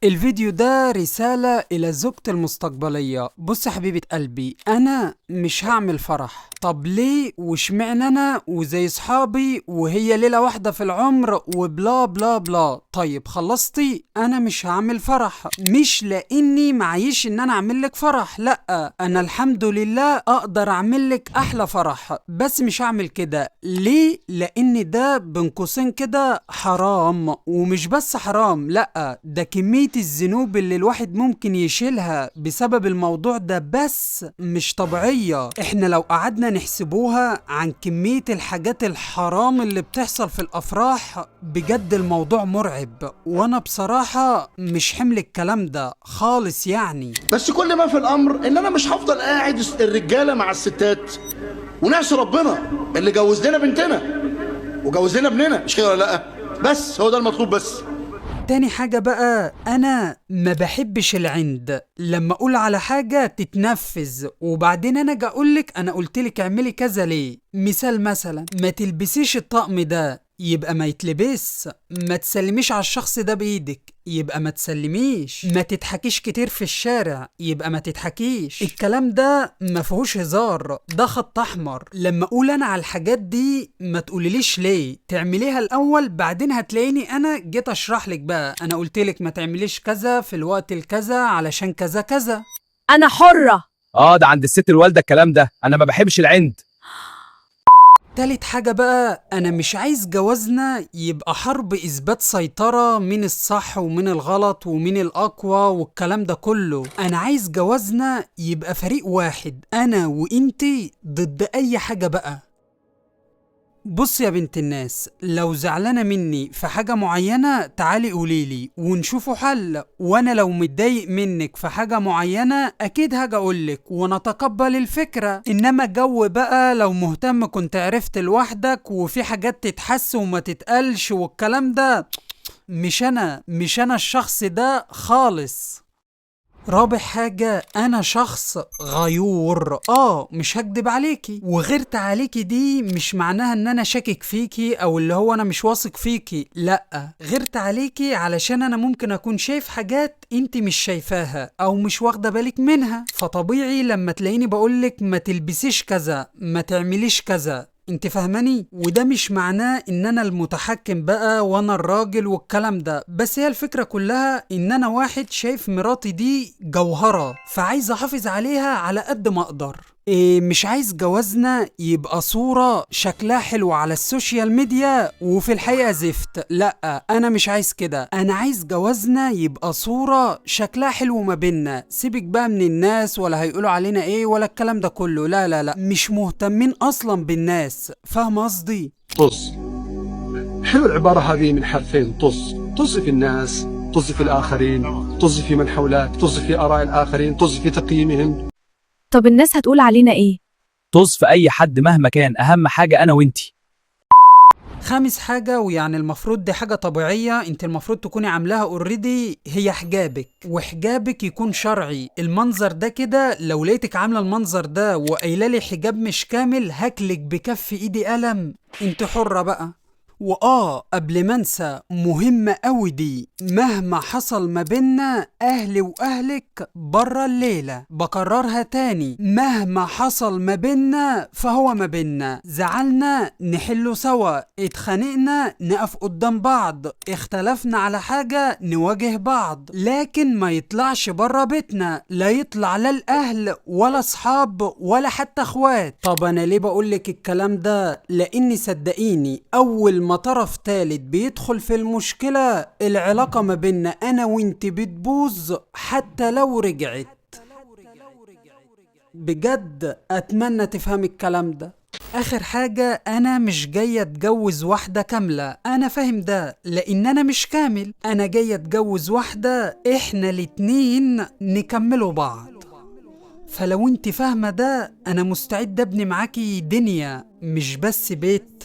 الفيديو ده رسالة إلى زوجتي المستقبلية. بص يا حبيبة قلبي، أنا مش هعمل فرح. طب ليه واشمعنى أنا وزي صحابي وهي ليلة واحدة في العمر وبلا بلا بلا؟ طيب خلصتي؟ أنا مش هعمل فرح، مش لأني معيش إن أنا أعمل لك فرح، لأ، أنا الحمد لله أقدر أعمل لك أحلى فرح، بس مش هعمل كده. ليه؟ لأن ده بين قوسين كده حرام، ومش بس حرام، لأ، ده كمية الذنوب اللي الواحد ممكن يشيلها بسبب الموضوع ده بس مش طبيعية. احنا لو قعدنا نحسبوها عن كمية الحاجات الحرام اللي بتحصل في الأفراح بجد الموضوع مرعب، وانا بصراحة مش حمل الكلام ده خالص يعني. بس كل ما في الامر ان انا مش هفضل قاعد الرجاله مع الستات ونعصي ربنا اللي جوز لنا بنتنا وجوز لنا ابننا، مش كده ولا لا؟ بس هو ده المطلوب بس. تاني حاجة بقى، أنا ما بحبش العند، لما أقول على حاجة تتنفذ وبعدين أنا أجي أقولك أنا قلتلك اعملي كذا ليه. مثلا ما تلبسيش الطقم ده يبقى ما يتلبس، ما تسلميش على الشخص ده بإيدك يبقى ما تسلميش، ما تضحكيش كتير في الشارع يبقى ما تضحكيش. الكلام ده ما فيهوش هزار، ده خط احمر. لما اقول انا على الحاجات دي ما تقوليليش ليه، تعمليها الاول بعدين هتلاقيني انا جيت اشرح لك بقى انا قلتلك ما تعمليش كذا في الوقت الكذا علشان كذا كذا. أنا حرة. ده عند الست الوالده الكلام ده، انا ما بحبش العند. تالت حاجة بقى، أنا مش عايز جوازنا يبقى حرب إثبات سيطرة مين الصح ومين الغلط ومين الأقوى والكلام ده كله. أنا عايز جوازنا يبقى فريق واحد، أنا وإنتي ضد أي حاجة بقى. بص يا بنت الناس، لو زعلانة مني في حاجة معينة تعالي قوليلي ونشوفوا حل، وانا لو متضايق منك في حاجة معينة اكيد هاجي اقولك ونتقبل الفكرة. انما جو بقى لو مهتم كنت عرفت لوحدك وفي حاجات تتحس وما تتقالش والكلام ده، مش انا الشخص ده خالص. رابع حاجة، أنا شخص غيور، مش هكدب عليكي، وغيرت عليكي دي مش معناها إن أنا شاكك فيكي أو اللي هو أنا مش واثق فيكي، لأ، غيرت عليكي علشان أنا ممكن أكون شايف حاجات أنت مش شايفاها أو مش واخدة بالك منها، فطبيعي لما تلاقيني بقولك ما تلبسيش كذا ما تعمليش كذا، انت فاهماني؟ وده مش معناه ان انا المتحكم بقى وانا الراجل والكلام ده، بس هي الفكرة كلها ان انا واحد شايف مراتي دي جوهرة فعايز احافظ عليها على قد ما اقدر. مش عايز جوازنا يبقى صورة شكلها حلو على السوشيال ميديا وفي الحقيقة زفت، لا، انا مش عايز كده. انا عايز جوازنا يبقى صورة شكلها حلو ما بيننا، سيبك بقى من الناس ولا هيقولوا علينا ايه ولا الكلام ده كله، لا لا لا، مش مهتمين اصلا بالناس، فاهم قصدي؟ طز. حلو العبارة هذه من حرفين، طز. طز في الناس، طز في الآخرين، طز في من حولك، طز في آراء الآخرين، طز في تقييمهم. طب الناس هتقول علينا إيه؟ طز في اي حد مهما كان، اهم حاجه انا وانتي. خامس حاجة، ويعني المفروض دي حاجة طبيعية انت المفروض تكوني عاملاها اوريدي، هي حجابك، وحجابك يكون شرعي. المنظر ده كده لو لقيتك عاملة المنظر ده وقايلالي حجاب مش كامل هاكلك بكف ايدي قلم، انت حرة بقى. قبل ما انسى، مهمة قوي دي، مهما حصل ما بينا اهلي واهلك برا الليلة، بكررها تاني، مهما حصل ما بينا فهو ما بينا، زعلنا نحله سوا، اتخانقنا نقف قدام بعض، اختلفنا على حاجة نواجه بعض، لكن ما يطلعش برا بيتنا، لا يطلع لا الاهل ولا اصحاب ولا حتى اخوات. طب انا ليه بقولك الكلام ده؟ لاني صدقيني اول ما طرف تالت بيدخل في المشكلة العلاقة ما بيننا انا وانت بتبوظ حتى لو رجعت. بجد اتمنى تفهم الكلام ده. اخر حاجة، انا مش جاية اتجوز واحدة كاملة، انا فاهم ده لان انا مش كامل، انا جاية اتجوز واحدة احنا الاتنين نكملوا بعض. فلو انت فاهمة ده انا مستعد ابني معاكي دنيا مش بس بيت.